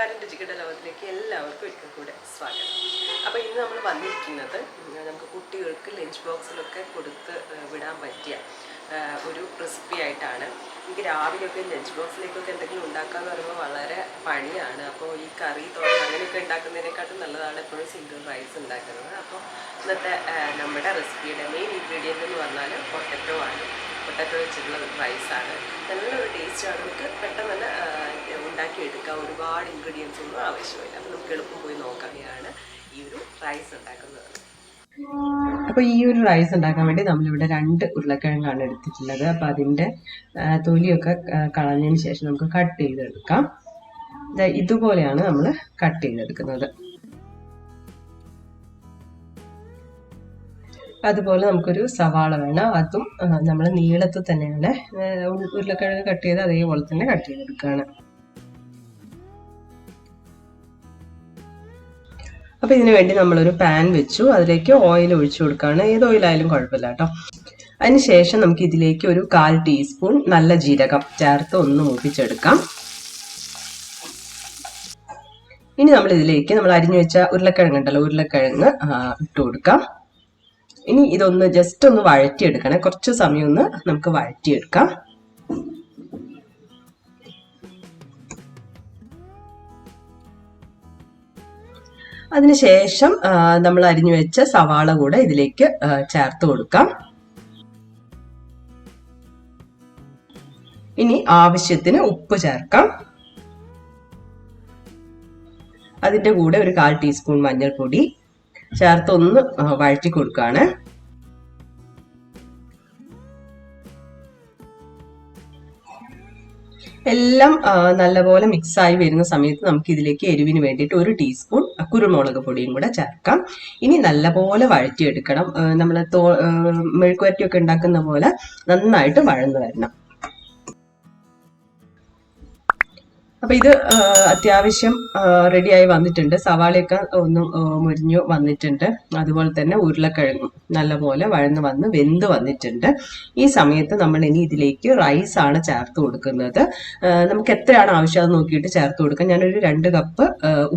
നമസ്കാരം, രുചിയുടെ ലോകത്തിലേക്ക് എല്ലാവർക്കും ഒരിക്കൽ കൂടെ സ്വാഗതം. അപ്പോൾ ഇന്ന് നമ്മൾ വന്നിരിക്കുന്നത് നമുക്ക് കുട്ടികൾക്ക് ലഞ്ച് ബോക്സിലൊക്കെ കൊടുത്ത് വിടാൻ പറ്റിയ ഒരു റെസിപ്പി ആയിട്ടാണ്. എനിക്ക് രാവിലെയൊക്കെ ലഞ്ച് ബോക്സിലേക്കൊക്കെ എന്തെങ്കിലും ഉണ്ടാക്കാന്ന് പറയുമ്പോൾ വളരെ പണിയാണ്. അപ്പോൾ ഈ കറി തോരൻ അങ്ങനെയൊക്കെ ഉണ്ടാക്കുന്നതിനെക്കാട്ടും നല്ലതാണ് എപ്പോഴും സിംഗിൾ റൈസ് ഉണ്ടാക്കുന്നത്. അപ്പോൾ ഇന്നത്തെ നമ്മുടെ റെസിപ്പിയുടെ മെയിൻ ഇൻഗ്രീഡിയൻ്റ് എന്ന് പറഞ്ഞാൽ പൊട്ടറ്റോ ആണ്. പൊട്ടറ്റോ വെച്ചിട്ടുള്ള റൈസാണ്. നല്ലൊരു ടേസ്റ്റാണ്. നമുക്ക് പെട്ടെന്ന് തന്നെ ഉണ്ടാക്കിയെടുക്കാം. ഒരുപാട് ഇൻഗ്രീഡിയൻസ് ഒന്നും ആവശ്യമില്ല. അപ്പോൾ നമുക്ക് എളുപ്പം പോയി നോക്കുകയാണ് ഈ ഒരു റൈസ് ഉണ്ടാക്കുന്നത്. അപ്പോൾ ഈ ഒരു റൈസ് ഉണ്ടാക്കാൻ വേണ്ടി നമ്മളിവിടെ 2 ഉരുളക്കിഴങ്ങാണ് എടുത്തിട്ടുള്ളത്. അപ്പോൾ അതിൻ്റെ തൊലിയൊക്കെ കളഞ്ഞതിന് ശേഷം നമുക്ക് കട്ട് ചെയ്തെടുക്കാം. ഇതുപോലെയാണ് നമ്മൾ കട്ട് ചെയ്തെടുക്കുന്നത്. അതുപോലെ നമുക്കൊരു സവാള വേണം. അതും നമ്മൾ നീളത്തിൽ തന്നെയാണ് ഉരുളക്കിഴങ്ങ് കട്ട് ചെയ്ത് അതേപോലെ തന്നെ കട്ട് ചെയ്തെടുക്കുകയാണ്. അപ്പോൾ ഇതിനു വേണ്ടി നമ്മളൊരു പാൻ വെച്ചു. അതിലേക്ക് ഓയിൽ ഒഴിച്ചു കൊടുക്കുകയാണ്. ഏത് ഓയിലായാലും കുഴപ്പമില്ല കേട്ടോ. അതിനുശേഷം നമുക്ക് ഇതിലേക്ക് ഒരു 1/4 ടീസ്പൂൺ നല്ല ജീരകം ചേർത്ത് ഒന്ന് മൂപ്പിച്ചെടുക്കാം. ഇനി നമ്മൾ ഇതിലേക്ക് നമ്മൾ അരിഞ്ഞു വെച്ച ഉരുളക്കിഴങ്ങ് ഉണ്ടല്ലോ, ഉരുളക്കിഴങ്ങ് ഇട്ട് കൊടുക്കാം. ഇനി ഇതൊന്ന് ജസ്റ്റ് ഒന്ന് വഴറ്റിയെടുക്കണം. കുറച്ച് സമയം ഒന്ന് നമുക്ക് വഴറ്റിയെടുക്കാം. അതിനുശേഷം നമ്മൾ അരിഞ്ഞു വെച്ച സവാള കൂടെ ഇതിലേക്ക് ചേർത്ത് കൊടുക്കാം. ഇനി ആവശ്യത്തിന് ഉപ്പ് ചേർക്കാം. അതിൻ്റെ കൂടെ ഒരു 1/4 ടീസ്പൂൺ മഞ്ഞൾപ്പൊടി ചേർത്ത് ഒന്ന് വഴറ്റി കൊടുക്കുകയാണ്. എല്ലാം നല്ലപോലെ മിക്സായി വരുന്ന സമയത്ത് നമുക്ക് ഇതിലേക്ക് എരിവിന് വേണ്ടിയിട്ട് 1 ടീസ്പൂൺ കുരുമുളക് പൊടിയും കൂടെ ചേർക്കാം. ഇനി നല്ലപോലെ വഴറ്റിയെടുക്കണം. നമ്മൾ മെഴുക്കുവരട്ടിയൊക്കെ ഉണ്ടാക്കുന്ന പോലെ നന്നായിട്ട് വഴന്നു വരണം. അപ്പൊ ഇത് അത്യാവശ്യം റെഡിയായി വന്നിട്ടുണ്ട്. സവാളയൊക്കെ ഒന്ന് മുരിഞ്ഞു വന്നിട്ടുണ്ട്. അതുപോലെ തന്നെ ഉരുളക്കിഴങ്ങും നല്ലപോലെ വഴന്ന് വന്ന് വെന്ത് വന്നിട്ടുണ്ട്. ഈ സമയത്ത് നമ്മൾ ഇനി ഇതിലേക്ക് റൈസ് ആണ് ചേർത്ത് കൊടുക്കുന്നത്. നമുക്ക് എത്രയാണ് ആവശ്യം അത് നോക്കിയിട്ട് ചേർത്ത് കൊടുക്കാം. ഞാനൊരു 2 കപ്പ്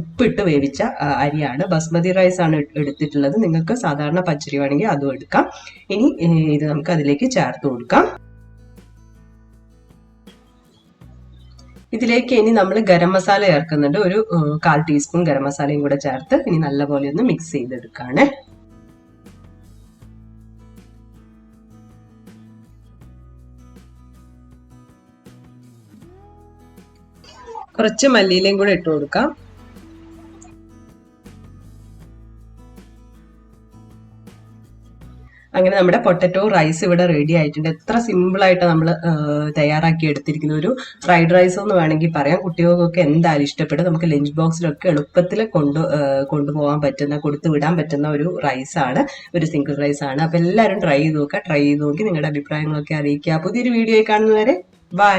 ഉപ്പിട്ട് വേവിച്ച അരിയാണ്. ബസ്മതി റൈസ് ആണ് എടുത്തിട്ടുള്ളത്. നിങ്ങൾക്ക് സാധാരണ പച്ചരി വേണമെങ്കിൽ അതും എടുക്കാം. ഇനി ഇത് നമുക്ക് അതിലേക്ക് ചേർത്ത് കൊടുക്കാം. ഇതിലേക്ക് ഇനി നമ്മൾ ഗരം മസാല ചേർക്കുന്നുണ്ട്. ഒരു 1/4 ടീസ്പൂൺ ഗരം മസാലയും കൂടെ ചേർത്ത് ഇനി നല്ലപോലെ ഒന്ന് മിക്സ് ചെയ്തെടുക്കുകയാണ്. കുറച്ച് മല്ലിയിലയും കൂടെ ഇട്ട് കൊടുക്കാം. അങ്ങനെ നമ്മുടെ പൊട്ടറ്റോ റൈസ് ഇവിടെ റെഡി ആയിട്ടുണ്ട്. എത്ര സിമ്പിളായിട്ട് നമ്മൾ തയ്യാറാക്കി എടുത്തിരിക്കുന്ന ഒരു ഫ്രൈഡ് റൈസ് എന്ന് വേണമെങ്കിൽ പറയാം. കുട്ടികൾക്കൊക്കെ എന്തായാലും ഇഷ്ടപ്പെടും. നമുക്ക് ലഞ്ച് ബോക്സിലൊക്കെ എളുപ്പത്തിൽ കൊണ്ടുപോകാൻ പറ്റുന്ന, കൊടുത്തു വിടാൻ പറ്റുന്ന ഒരു റൈസാണ്, ഒരു സിംഗിൾ റൈസാണ്. അപ്പോൾ എല്ലാവരും ട്രൈ ചെയ്ത് നോക്കുക. ട്രൈ ചെയ്ത് നോക്കി നിങ്ങളുടെ അഭിപ്രായങ്ങളൊക്കെ അറിയിക്കുക. പുതിയൊരു വീഡിയോ കാണുന്നവരെ ബൈ.